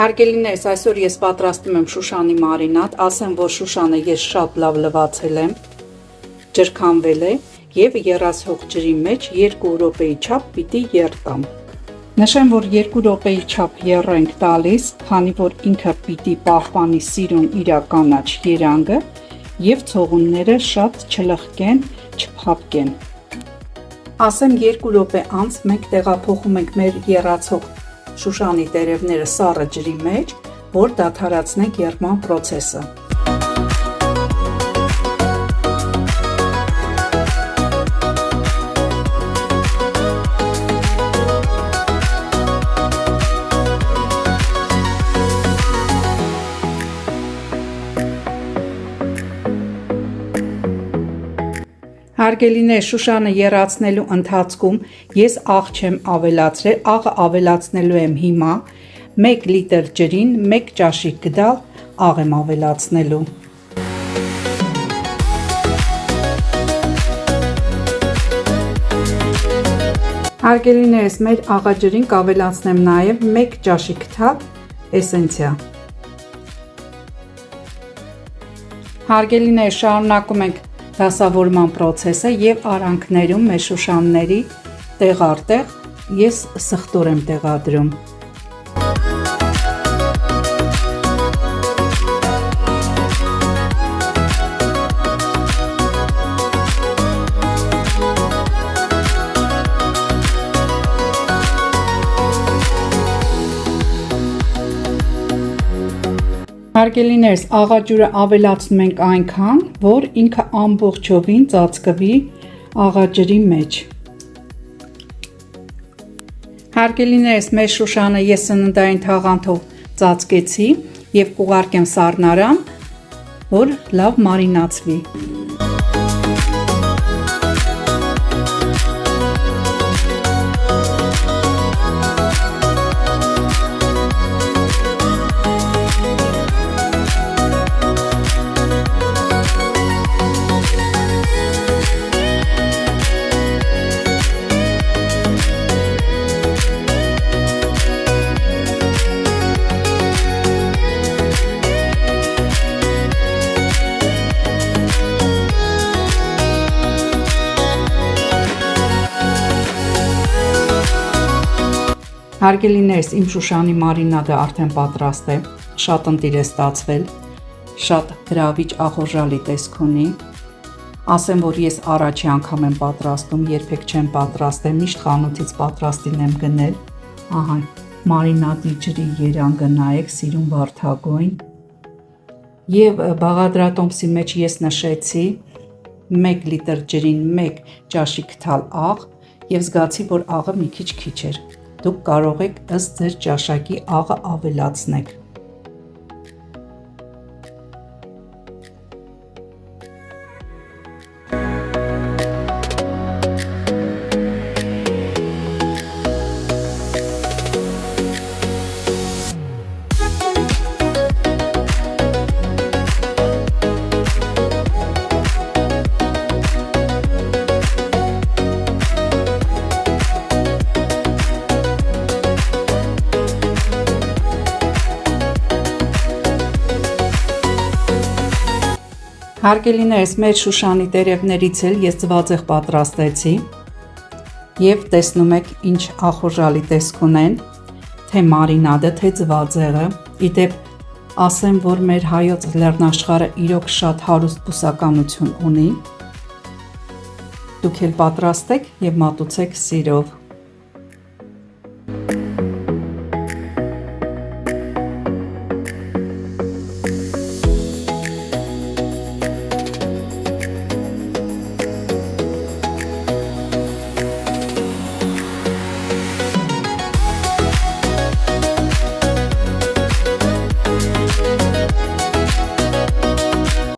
Հարգելիներս, այսօր ես պատրաստում եմ Շուշանի մարինադ, ասեմ, որ Շուշանը ես շատ լավ լվացել եմ, ջրքանվել է և եռացող ջրի մեջ 2 րոպեի չափ պիտի եռտամ։ Նշեմ, որ 2 րոպեի չափ եռ ենք տալիս, քանի որ ինքը պիտի պահպանի սիրուն իր կանաչ երանգը և ցողունները շատ չլխկեն, չփափկեն։ Ասեմ 2 րոպե անց մենք տեղափոխում ենք մեր եռացող Շուշանի տերևները սառը ջրի մեջ, որ դադարեցնենք եռման պրոցեսը։ Հարգելիներ, Շուշանը եռացնելու ընթացքում ես աղ չեմ ավելացրել, աղը ավելացնելու եմ հիմա 1 լիտր ջրին 1 ճաշիկ գդալ աղ եմ ավելացնելու։ Հարգելիներս, մեր աղաջրին կավելացնեմ նաև 1 ճաշիկ թավ էսենցիա։ Հարգելիներ, շարունակում ենք դասավորման պրոցեսը և արանքներում մեր շուշանների տեղ առ տեղ ես սխտոր եմ տեղադրում։ Հարգելիներս, աղաջուրը ավելացնում ենք այնքան, որ ինքը ամբողջովին ծածկվի աղաջրի մեջ։ Հարգելիներս, մեր Շուշանը ես սննդային թաղանթով ծածկեցի և կուղարկեմ սառնարան, որ լավ մարինացվի։ Հարգելիներս, իմ Շուշանի մարինադը արդեն պատրաստ է, շատ ընտիր է ստացվել, շատ հրավիչ ախորժալի տեսք ունի։ Ասեմ, որ ես առաջի անգամ եմ պատրաստում, երբեք չեմ պատրաստել, միշտ խանութից պատրաստին եմ գնել։ Ահա, մարինադի ջրի երանգը նայեք, սիրուն վարդագույն։ Եվ բաղադրատոմսի մեջ ես նշեցի 1 լիտր ջրին 1 ճաշիկ թալ աղ և զգացի, որ աղը մի քիչ էր։ Դուք կարող եք ըստ ձեր ճաշակի աղը ավելացնել։ Հարգելիներս, մեր Շուշանի տերևներից էլ ես ձվածեղ պատրաստեցի և տեսնում եք ինչ ախորժալի տեսք ունեն, թե մարինադը, թե ձվածեղը։ Իդեպ ասեմ, որ մեր հայոց լեռնաշխարհը իրոք շատ հարուստ բուսականություն ունի։ Դուք էլ պատրաստեք և մատուցեք սիրով։